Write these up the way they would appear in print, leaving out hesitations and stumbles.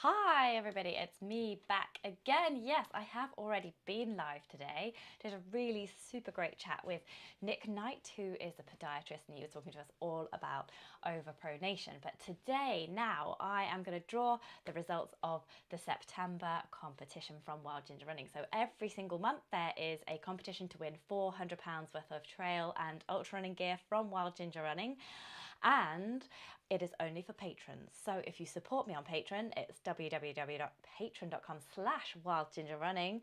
Hi everybody, it's me back again. Yes, I have already been live today. Did a really super great chat with Nick Knight, who is a podiatrist, and he was talking to us all about overpronation. But today, now, I am going to draw the results of the September competition from Wild Ginger Running. So every single month there is a competition to win £400 worth of trail and ultra running gear from Wild Ginger Running. And it is only for patrons. So if you support me on Patreon, it's www.patreon.com/wildgingerrunning.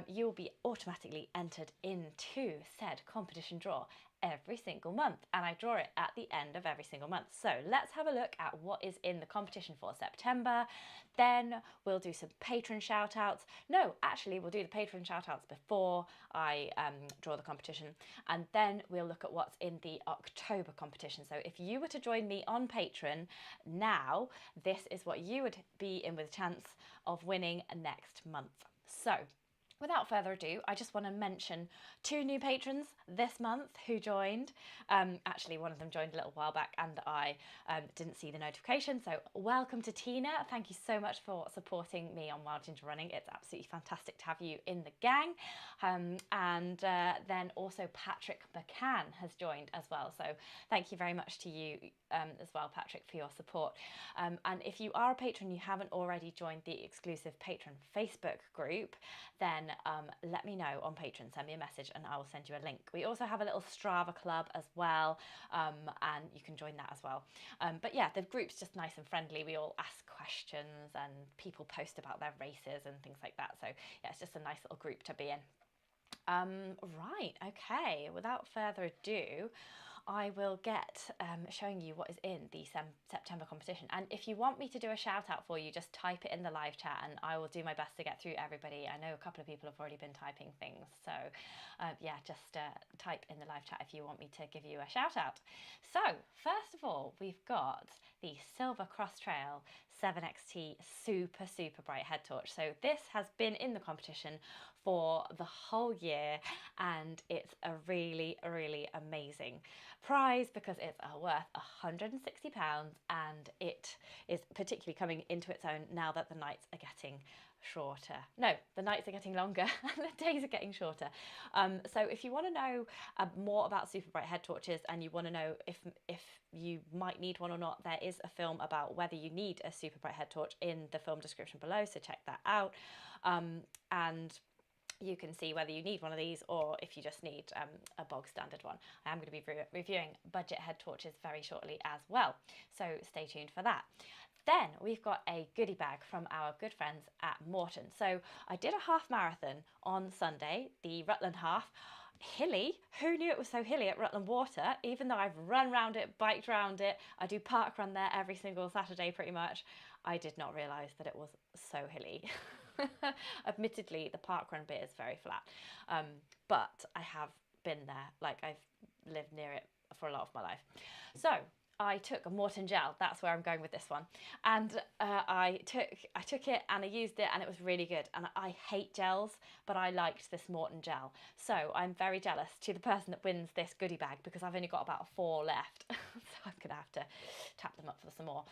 You will be automatically entered into said competition draw every single month, and I draw it at the end of every single month. So let's have a look at what is in the competition for September. Then we'll do some patron shout outs. No, actually we'll do the patron shout outs before I draw the competition, and then we'll look at what's in the October competition. So if you were to join me on Patreon now, this is what you would be in with a chance of winning next month. So without further ado, I just want to mention two new patrons this month who joined. Actually, one of them joined a little while back and I didn't see the notification. So welcome to Tina. Thank you so much for supporting me on Wild Ginger Running. It's absolutely fantastic to have you in the gang. Then also Patrick McCann has joined as well. So thank you very much to you as well, Patrick, for your support. And if you are a patron, you haven't already joined the exclusive patron Facebook group, then let me know on Patreon, send me a message and I will send you a link. We also have a little Strava club as well, and you can join that as well. But yeah, the group's just nice and friendly. We all ask questions and people post about their races and things like that. So yeah, it's just a nice little group to be in. Right, okay, without further ado, I will get showing you what is in the September competition. And if you want me to do a shout out for you, just type it in the live chat and I will do my best to get through everybody. I know a couple of people have already been typing things. So yeah, just type in the live chat if you want me to give you a shout out. So first of all, we've got the Silva Cross Trail 7XT super bright head torch. So this has been in the competition for the whole year and it's a really amazing prize because it's worth £160 and it is particularly coming into its own now that the nights are getting shorter. No, the nights are getting longer and the days are getting shorter. So if you want to know more about super bright head torches and you want to know if you might need one or not, there is a film about whether you need a super bright head torch in the film description below, so check that out. And you can see whether you need one of these or if you just need a bog standard one. I am going to be reviewing budget head torches very shortly as well, so stay tuned for that. Then we've got a goodie bag from our good friends at Morton. So I did a half marathon on Sunday, the Rutland half. Hilly, who knew it was so hilly at Rutland Water, even though I've run around it, biked around it, I do park run there every single Saturday pretty much. I did not realise that it was so hilly. Admittedly, the parkrun bit is very flat, but I have been there, like I've lived near it for a lot of my life. So I took a Morton gel, that's where I'm going with this one, and I took it and I used it and it was really good. And I hate gels, but I liked this Morton gel, so I'm very jealous to the person that wins this goodie bag because I've only got about 4 left. So I'm gonna have to tap them up for some more.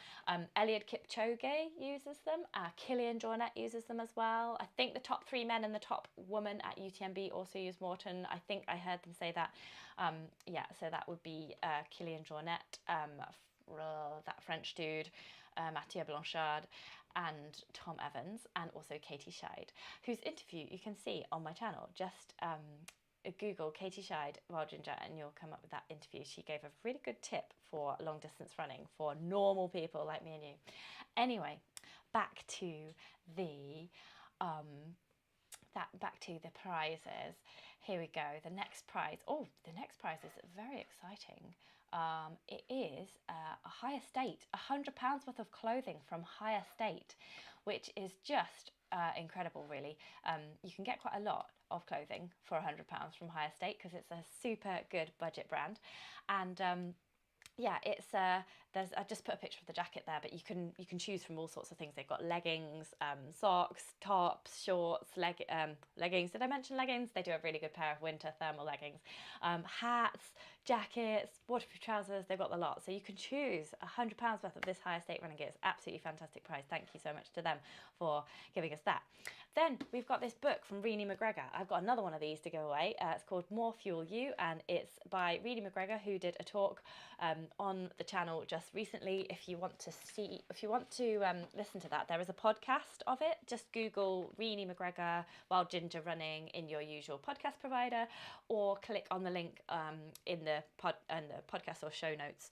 Eliud Kipchoge uses them, Kilian Jornet uses them as well. I think the top 3 men and the top woman at UTMB also use Morton. I think I heard them say that. Yeah, so that would be Kilian Jornet, that French dude, Mathieu Blanchard and Tom Evans, and also Katie Scheid, whose interview you can see on my channel. Just Google Katie Scheid Wild Ginger and you'll come up with that interview. She gave a really good tip for long distance running for normal people like me and you. Anyway, back to the prizes. Here we go. The next prize. Oh, the next prize is very exciting. It is a High Estate, £100 worth of clothing from High Estate, which is just incredible, really. You can get quite a lot of clothing for £100 from High Estate because it's a super good budget brand, and yeah, it's I just put a picture of the jacket there, but you can choose from all sorts of things. They've got leggings, socks, tops, shorts, leggings. Did I mention leggings? They do a really good pair of winter thermal leggings, hats, jackets, waterproof trousers. They've got the lot. So you can choose £100 worth of this high estate running gear. It's absolutely fantastic price. Thank you so much to them for giving us that. Then we've got this book from Renee McGregor. I've got another one of these to go away. It's called More Fuel You, and it's by Renee McGregor, who did a talk on the channel just recently. If you want to listen to that, there is a podcast of it. Just Google Renee McGregor Wild Ginger Running in your usual podcast provider, or click on the link in the podcast or show notes.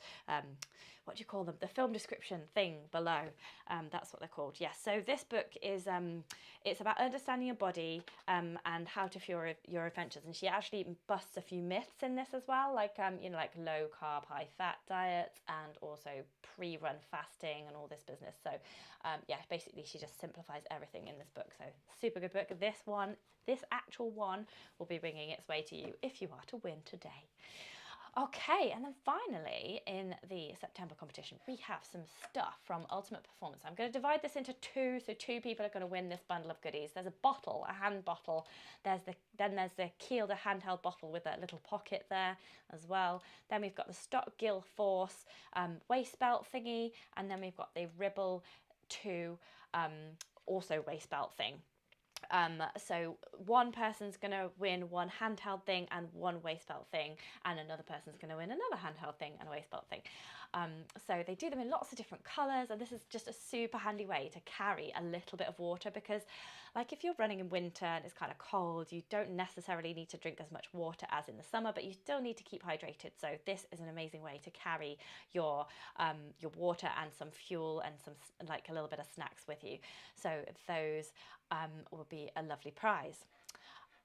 What do you call them? The film description thing below. That's what they're called. Yes. So this book is it's about understanding your body and how to fuel your adventures. And she actually busts a few myths in this as well, like like low carb, high fat diets, and also pre-run fasting and all this business. So basically she just simplifies everything in this book. So super good book. This actual one will be bringing its way to you if you are to win today. Okay, and then finally in the September competition, we have some stuff from Ultimate Performance. I'm going to divide this into two, so 2 people are going to win this bundle of goodies. There's a hand bottle. Then there's the Kielder handheld bottle with that little pocket there as well. Then we've got the Stock Gill Force waist belt thingy, and then we've got the Ribble 2 also waist belt thing. So one person's going to win one handheld thing and one waist belt thing, and another person's going to win another handheld thing and a waist belt thing. So they do them in lots of different colours, and this is just a super handy way to carry a little bit of water, because like if you're running in winter and it's kind of cold, you don't necessarily need to drink as much water as in the summer, but you still need to keep hydrated. So this is an amazing way to carry your water and some fuel and some like a little bit of snacks with you. So those will be a lovely prize.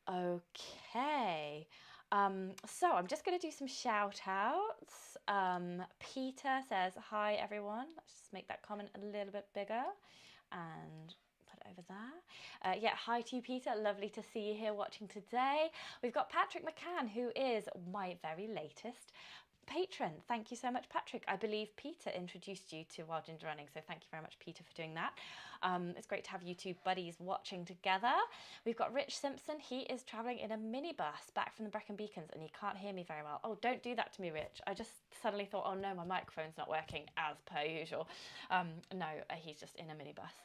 Okay. So I'm just going to do some shout outs. Peter says, hi everyone. Let's just make that comment a little bit bigger and put it over there. Hi to you, Peter. Lovely to see you here watching today. We've got Patrick McCann, who is my very latest patron. Thank you so much, Patrick. I believe Peter introduced you to Wild Ginger Running, so thank you very much, Peter, for doing that. It's great to have you 2 buddies watching together. We've got Rich Simpson. He is travelling in a minibus back from the Brecon Beacons, and he can't hear me very well. Oh, don't do that to me, Rich. I just suddenly thought, oh no, my microphone's not working as per usual. No, he's just in a minibus.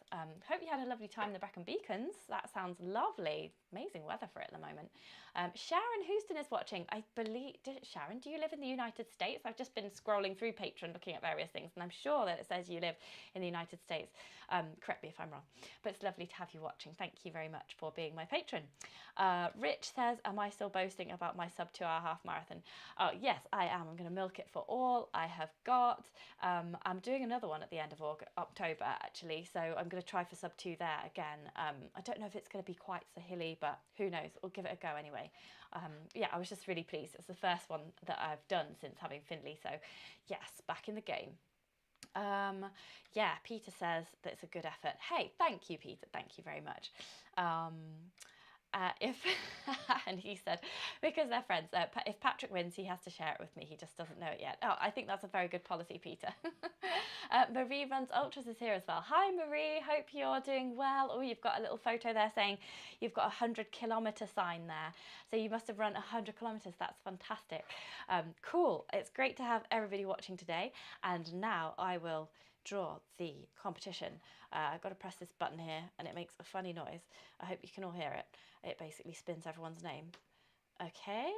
Hope you had a lovely time in the Brecon Beacons. That sounds lovely. Amazing weather for it at the moment. Sharon Houston is watching. I believe, Sharon, do you live in the United States? I've just been scrolling through Patreon looking at various things, and I'm sure that it says you live in the United States. Correct me if I'm wrong, but it's lovely to have you watching. Thank you very much for being my patron. Rich says, am I still boasting about my sub 2-hour half marathon? Oh, yes, I am. I'm going to milk it for all I have got. I'm doing another one at the end of October, actually, so I'm going to try for sub 2 there again. I don't know if it's going to be quite so hilly, but who knows? We'll give it a go anyway. I was just really pleased. It's the first one that I've done since having Findlay, so yes, back in the game. Peter says that it's a good effort. Hey, thank you, Peter. Thank you very much. And he said, because they're friends, if Patrick wins, he has to share it with me. He just doesn't know it yet. Oh, I think that's a very good policy, Peter. Marie Runs Ultras is here as well. Hi, Marie. Hope you're doing well. Oh, you've got a little photo there saying you've got a 100-kilometre sign there. So you must have run 100 kilometres. That's fantastic. Cool. It's great to have everybody watching today. And now I will draw the competition. I've got to press this button here and it makes a funny noise. I hope you can all hear it. It basically spins everyone's name. Okay.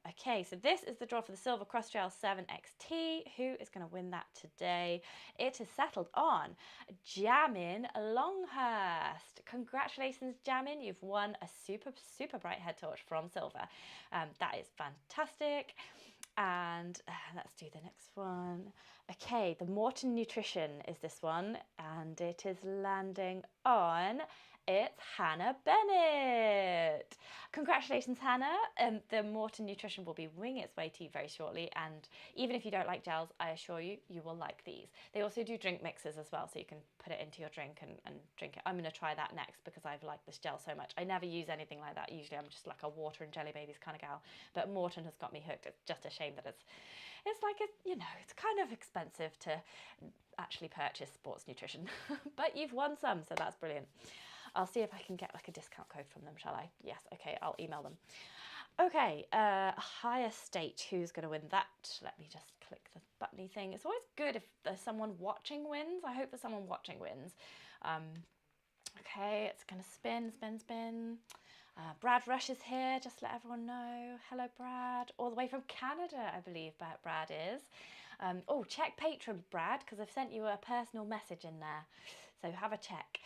Okay, so this is the draw for the Silva Cross Trail 7XT. Who is going to win that today? It is settled on Jamin Longhurst. Congratulations, Jamin. You've won a super bright head torch from Silva. That is fantastic. And let's do the next one. Okay, the Morton Nutrition is this one, and it is landing on It's Hannah Bennett. Congratulations, Hannah. The Morton Nutrition will be winging its way to you very shortly, and even if you don't like gels, I assure you, you will like these. They also do drink mixes as well, so you can put it into your drink and drink it. I'm going to try that next because I've liked this gel so much. I never use anything like that. Usually I'm just like a water and jelly babies kind of gal, but Morton has got me hooked. It's just a shame that it's like, it's kind of expensive to actually purchase sports nutrition, but you've won some, so that's brilliant. I'll see if I can get like a discount code from them, shall I? Yes, okay, I'll email them. Okay, higher state, who's going to win that? Let me just click the buttony thing. It's always good if there's someone watching wins. I hope that someone watching wins. Okay, it's going to spin, spin, spin. Brad Rush is here, just to let everyone know. Hello, Brad. All the way from Canada, I believe Brad is. Oh, check Patreon, Brad, because I've sent you a personal message in there. So have a check.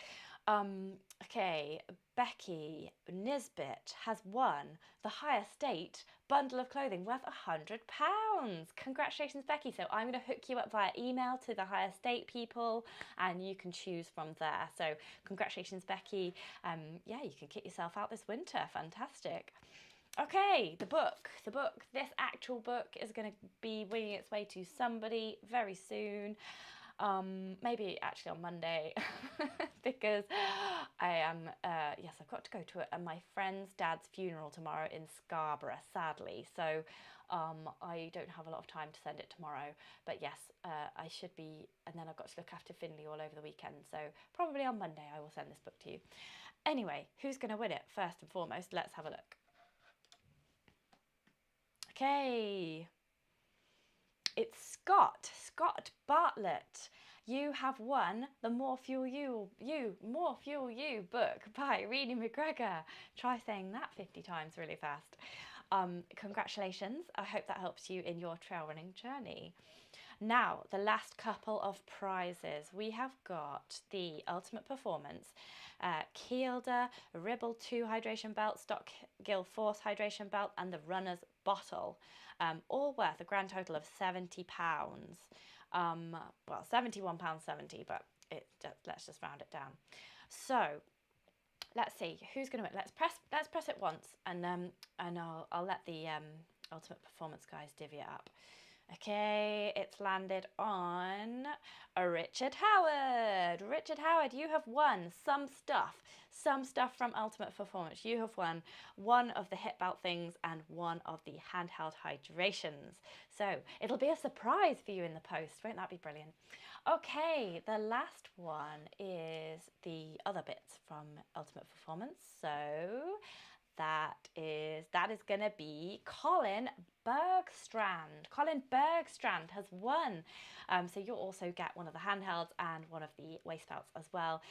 Okay, Becky Nisbet has won the higher state bundle of clothing worth £100. Congratulations, Becky. So I'm going to hook you up via email to the higher state people, and you can choose from there. So congratulations, Becky. Yeah, you can kit yourself out this winter. Fantastic. Okay, the book. This actual book is going to be winging its way to somebody very soon. Maybe actually on Monday because I am, yes, I've got to go to my friend's dad's funeral tomorrow in Scarborough, sadly. So I don't have a lot of time to send it tomorrow. But yes, I should be, and then I've got to look after Finley all over the weekend. So probably on Monday I will send this book to you. Anyway, who's going to win it? First and foremost, let's have a look. Okay. It's Scott Bartlett. You have won the More Fuel You book by Reenie McGregor. Try saying that 50 times really fast. Congratulations. I hope that helps you in your trail running journey. Now, the last couple of prizes. We have got the Ultimate Performance, Kielder Ribble 2 hydration belt, Stock Gill Force hydration belt, and the Runner's Bottle. All worth a grand total of £70. Well, £71.70, but let's just round it down. So let's see who's going to win. Let's press it once, and I'll let the Ultimate Performance guys divvy it up. Okay, it's landed on Richard Howard. Richard Howard, you have won some stuff from Ultimate Performance. You have won one of the hip belt things and one of the handheld hydrations. So it'll be a surprise for you in the post. Won't that be brilliant? Okay, the last one is the other bits from Ultimate Performance. So that is going to be Colin Bergstrand. Colin Bergstrand has won. So you'll also get one of the handhelds and one of the waist belts as well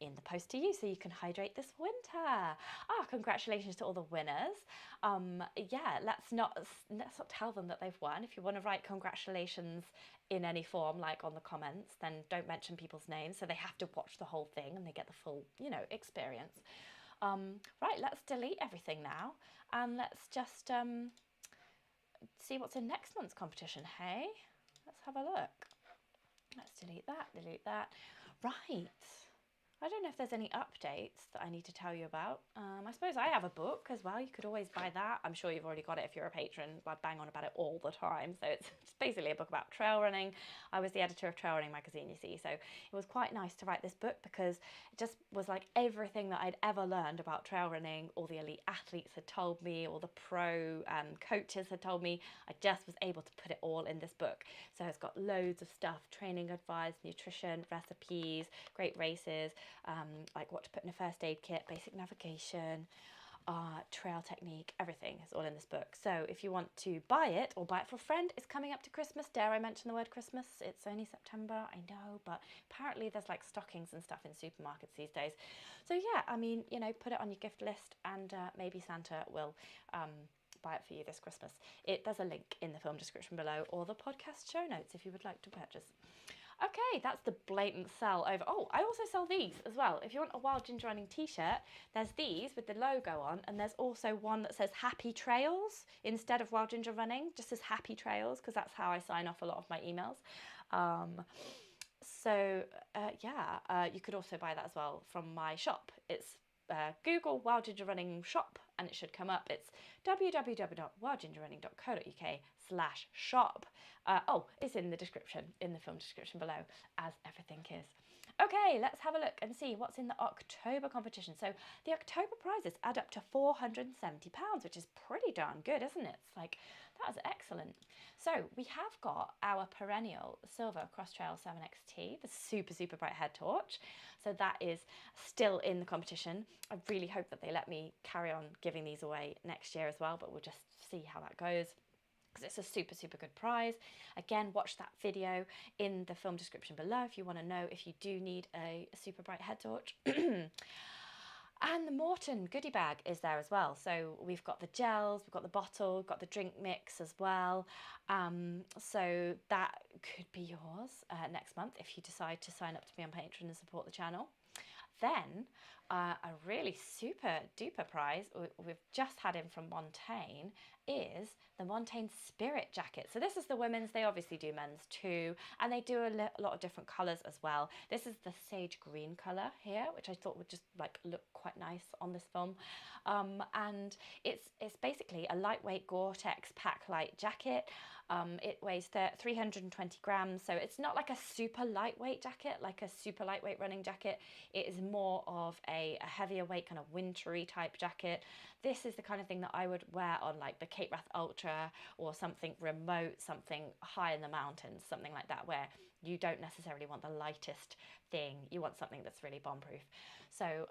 in the post to you, so you can hydrate this winter. Congratulations to all the winners. Yeah, let's not tell them that they've won. If you want to write congratulations in any form, like on the comments, then don't mention people's names, so they have to watch the whole thing and they get the full, experience. Right, let's delete everything now and let's just see what's in next month's competition. Hey, let's have a look. Let's delete that. Right. I don't know if there's any updates that I need to tell you about. I suppose I have a book as well. You could always buy that. I'm sure you've already got it if you're a patron. I bang on about it all the time. So it's basically a book about trail running. I was the editor of Trail Running Magazine, you see. So it was quite nice to write this book because it just was like everything that I'd ever learned about trail running. All the elite athletes had told me, all the pro coaches had told me. I just was able to put it all in this book. So it's got loads of stuff, training advice, nutrition, recipes, great races, like what to put in a first aid kit, basic navigation, trail technique, everything is all in this book. So if you want to buy it or buy it for a friend, it's coming up to Christmas. Dare I mention the word Christmas? It's only September, I know, but apparently there's like stockings and stuff in supermarkets these days. So yeah, I mean, put it on your gift list and maybe Santa will buy it for you this Christmas. There's a link in the film description below or the podcast show notes if you would like to purchase. Okay, that's the blatant sell over. Oh, I also sell these as well. If you want a Wild Ginger Running t-shirt, there's these with the logo on, and there's also one that says Happy Trails instead of Wild Ginger Running, just says Happy Trails, because that's how I sign off a lot of my emails. So yeah, you could also buy that as well from my shop. It's Google Wild Ginger Running shop and it should come up. It's www.wildgingerrunning.co.uk/shop. Oh, it's in the description, in the film description below, as everything is. Okay, let's have a look and see what's in the October competition. So the October prizes add up to £470, which is pretty darn good, isn't it? It's like, that's excellent. So we have got our perennial Silva Cross Trail 7XT, the super, super bright head torch. So that is still in the competition. I really hope that they let me carry on giving these away next year as well, but we'll just see how that goes, because it's a super, super good prize. Again, watch that video in the film description below if you want to know if you do need a super bright head torch. And the Morton goodie bag is there as well. So we've got the gels, we've got the bottle, we've got the drink mix as well. So that could be yours next month if you decide to sign up to be on Patreon and support the channel. Then a really super duper prize we've just had in from Montaigne is the Montaigne Spirit jacket. So this is the women's, they obviously do men's too, and they do a lot of different colours as well. This is the sage green colour here, which I thought would just like look quite nice on this film. And it's basically a lightweight Gore-Tex pack light jacket. It weighs 320 grams, so it's not like a super lightweight jacket, like a super lightweight running jacket. It is more of a heavier weight, kind of wintry type jacket. This is the kind of thing that I would wear on like the Cape Wrath Ultra or something remote, something high in the mountains, something like that, where you don't necessarily want the lightest thing. You want something that's really bomb-proof. So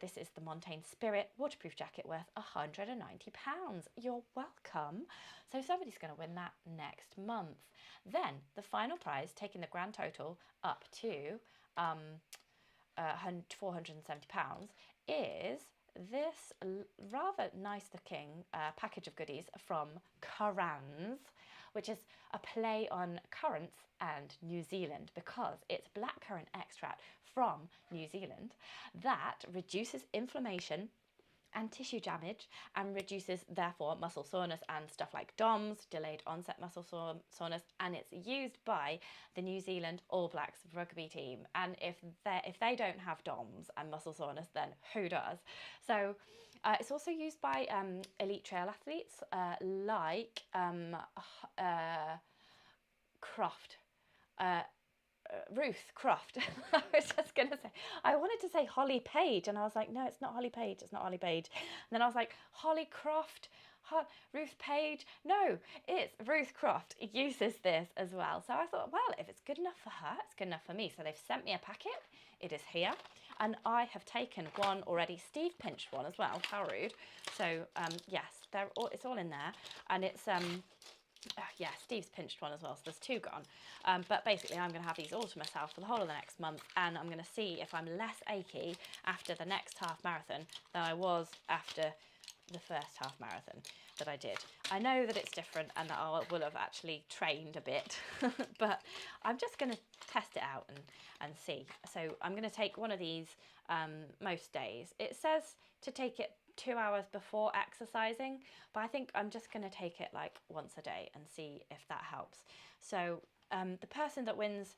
this is the Montaigne Spirit waterproof jacket worth £190. You're welcome. So somebody's going to win that next month. Then the final prize, taking the grand total up to £470, is this rather nice looking package of goodies from Currans, which is a play on currants and New Zealand, because it's blackcurrant extract from New Zealand that reduces inflammation and tissue damage and reduces therefore muscle soreness and stuff like DOMS, delayed onset muscle soreness, and it's used by the New Zealand All Blacks rugby team. And if they don't have DOMS and muscle soreness, then who does? So it's also used by elite trail athletes like Ruth Croft. I was just going to say, I wanted to say Holly Page, and I was like, no, it's not Holly Page, it's not Holly Page. And then I was like, Holly Croft, Ruth Page, no, it's Ruth Croft uses this as well. So I thought, well, if it's good enough for her, it's good enough for me. So they've sent me a packet, it is here, and I have taken one already. Steve pinched one as well, how rude. So yes, it's all in there, and it's yeah, Steve's pinched one as well, so there's two gone. But basically I'm going to have these all to myself for the whole of the next month, and I'm going to see if I'm less achy after the next half marathon than I was after the first half marathon that I did. I know that it's different and that I will have actually trained a bit, but I'm just going to test it out and see. So I'm going to take one of these most days. It says to take it 2 hours before exercising, but I think I'm just going to take it like once a day and see if that helps. So the person that wins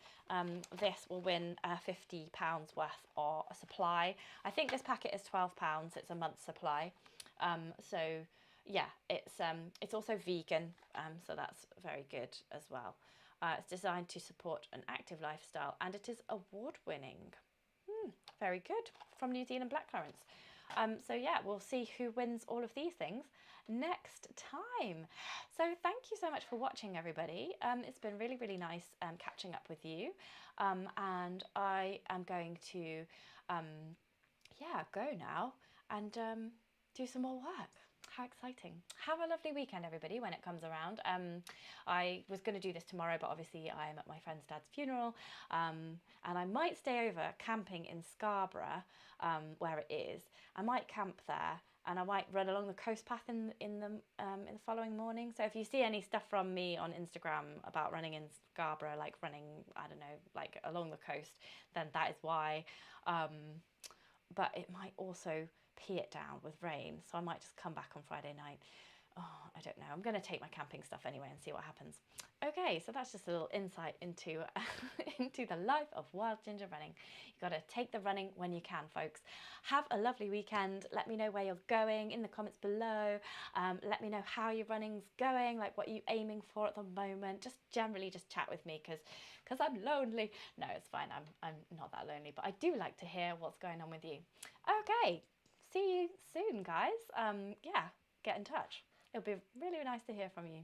this will win £50 worth of a supply. I think this packet is £12, it's a month's supply. So yeah, it's also vegan, so that's very good as well. It's designed to support an active lifestyle, and it is award-winning. Very good, from New Zealand blackcurrants. So yeah, we'll see who wins all of these things next time. So thank you so much for watching, everybody. It's been really, really nice catching up with you. And I am going to, yeah, go now and do some more work. How exciting. Have a lovely weekend, everybody, when it comes around. I was going to do this tomorrow, but obviously I'm at my friend's dad's funeral, and I might stay over camping in Scarborough, where it is. I might camp there, and I might run along the coast path in the following morning. So if you see any stuff from me on Instagram about running in Scarborough, like running, I don't know, like along the coast, then that is why. But it might also pee it down with rain, so I might just come back on Friday night. Oh, I don't know. I'm going to take my camping stuff anyway and see what happens. Okay, so that's just a little insight into into the life of wild ginger running. You've got to take the running when you can, folks. Have a lovely weekend. Let me know where you're going in the comments below. Let me know how your running's going, like what you're aiming for at the moment. Just generally just chat with me because I'm lonely. No, it's fine. I'm not that lonely, but I do like to hear what's going on with you. Okay, see you soon, guys. Yeah, get in touch. It'll be really nice to hear from you.